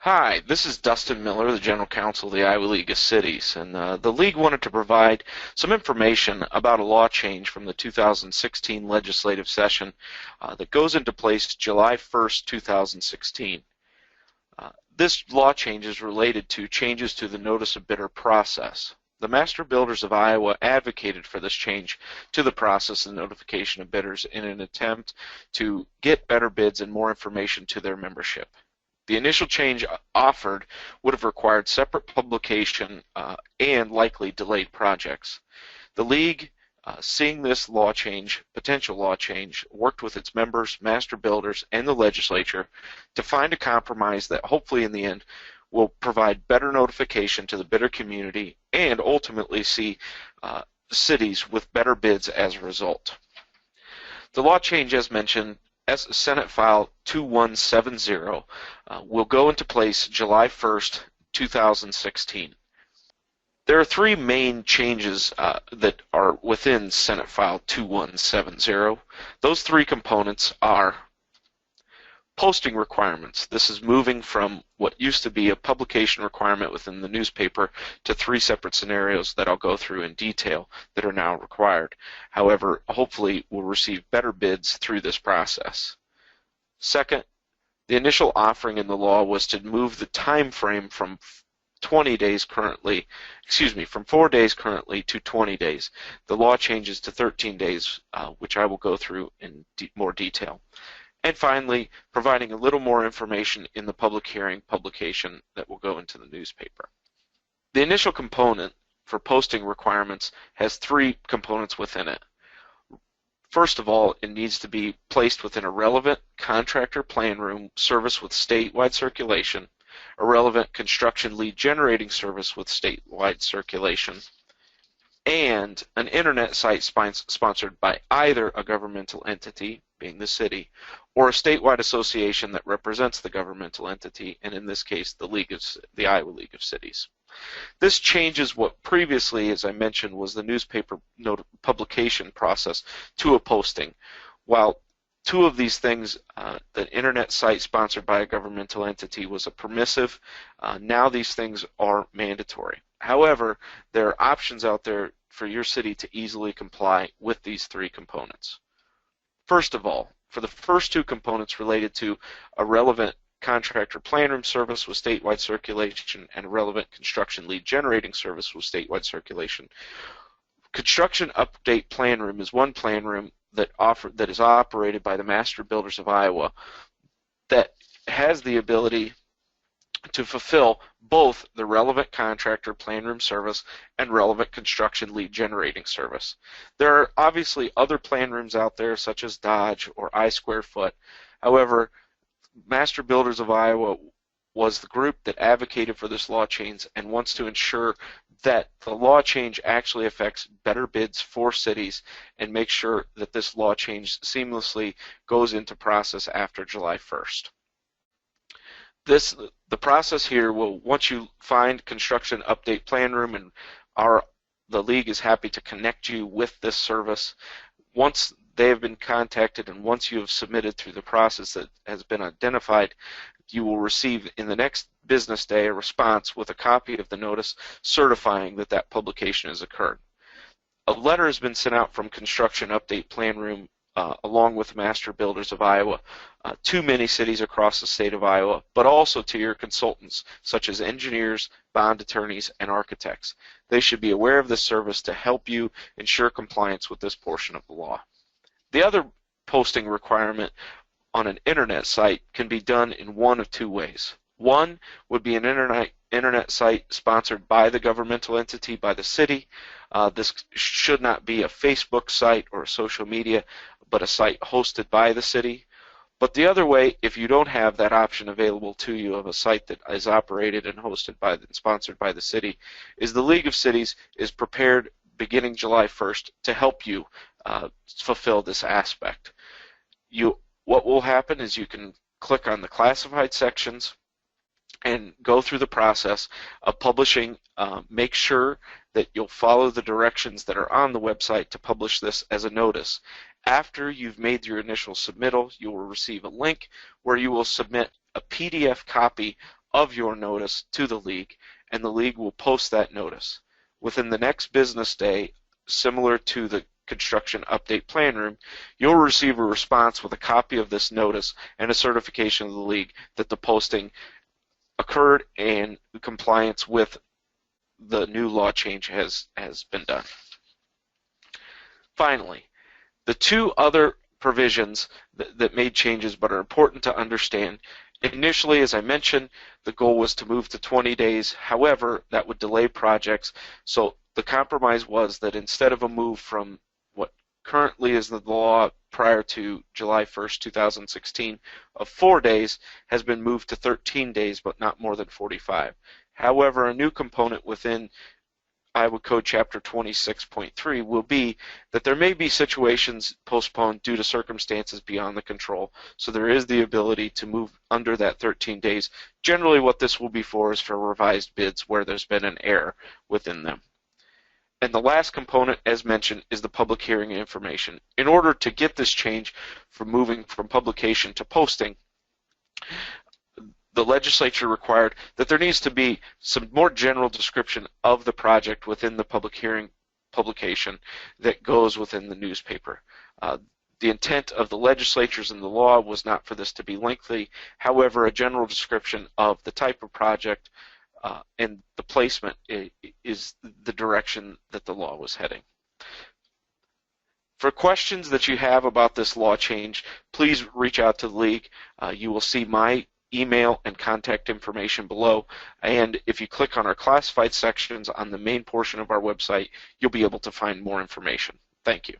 Hi, this is Dustin Miller, the General Counsel of the Iowa League of Cities, and the League wanted to provide some information about a law change from the 2016 legislative session that goes into place July 1st, 2016. This law change is related to changes to the notice of bidder process. The Master Builders of Iowa advocated for this change to the process and notification of bidders in an attempt to get better bids and more information to their membership. The initial change offered would have required separate publication and likely delayed projects. The League, seeing this potential law change, worked with its members, master builders, and the legislature to find a compromise that hopefully in the end will provide better notification to the bidder community and ultimately see cities with better bids as a result. The law change, as mentioned, Senate File 2170 will go into place July 1st, 2016. There are three main changes that are within Senate File 2170. Those three components are posting requirements. This is moving from what used to be a publication requirement within the newspaper to three separate scenarios that I'll go through in detail that are now required. However, hopefully we'll receive better bids through this process. Second, the initial offering in the law was to move the time frame from 4 days currently to 20 days. The law changes to 13 days, which I will go through in more detail. And finally, providing a little more information in the public hearing publication that will go into the newspaper. The initial component for posting requirements has three components within it. First of all, it needs to be placed within a relevant contractor plan room service with statewide circulation, a relevant construction lead generating service with statewide circulation, and an internet site sponsored by either a governmental entity, being the city, or a statewide association that represents the governmental entity, and in this case, the Iowa League of Cities. This changes what previously, as I mentioned, was the newspaper publication process to a posting. While two of these things, the internet site sponsored by a governmental entity was a permissive, now these things are mandatory. However, there are options out there for your city to easily comply with these three components. First of all, for the first two components related to a relevant contractor plan room service with statewide circulation and a relevant construction lead generating service with statewide circulation, Construction Update Plan Room is one plan room that is operated by the Master Builders of Iowa that has the ability to fulfill both the relevant contractor plan room service and relevant construction lead generating service. There are obviously other plan rooms out there such as Dodge or iSquarefoot. However, Master Builders of Iowa was the group that advocated for this law change and wants to ensure that the law change actually affects better bids for cities and make sure that this law change seamlessly goes into process after July 1st. The process here will, once you find Construction Update Plan Room, and the League is happy to connect you with this service. Once they have been contacted and once you have submitted through the process that has been identified, you will receive in the next business day a response with a copy of the notice certifying that that publication has occurred. A letter has been sent out from Construction Update Plan Room along with Master Builders of Iowa to many cities across the state of Iowa, but also to your consultants such as engineers, bond attorneys, and architects. They should be aware of this service to help you ensure compliance with this portion of the law. The other posting requirement on an internet site can be done in one of two ways. One would be an internet site sponsored by the governmental entity, by the city. This should not be a Facebook site or a social media, but a site hosted by the city. But the other way, if you don't have that option available to you of a site that is operated and hosted by and sponsored by the city, is the League of Cities is prepared beginning July 1st to help you fulfill this aspect. What will happen is you can click on the classified sections and go through the process of publishing. Make sure that you'll follow the directions that are on the website to publish this as a notice. After you've made your initial submittal, you will receive a link where you will submit a PDF copy of your notice to the league, and the league will post that notice. Within the next business day, similar to the construction update plan room, you'll receive a response with a copy of this notice and a certification of the league that the posting occurred and compliance with the new law change has been done. Finally, the two other provisions that made changes but are important to understand. Initially, as I mentioned, the goal was to move to 20 days. However, that would delay projects. So the compromise was that instead of a move from what currently is the law prior to July 1st, 2016 of 4 days has been moved to 13 days, but not more than 45. However, a new component within Iowa Code Chapter 26.3 will be that there may be situations postponed due to circumstances beyond the control, so there is the ability to move under that 13 days. Generally what this will be for is for revised bids where there's been an error within them. And the last component, as mentioned, is the public hearing information. In order to get this change from moving from publication to posting, the legislature required that there needs to be some more general description of the project within the public hearing publication that goes within the newspaper. The intent of the legislatures and the law was not for this to be lengthy. However, a general description of the type of project and the placement is the direction that the law was heading. For questions that you have about this law change, please reach out to the league. You will see my email and contact information below, and if you click on our classified sections on the main portion of our website, you'll be able to find more information. Thank you.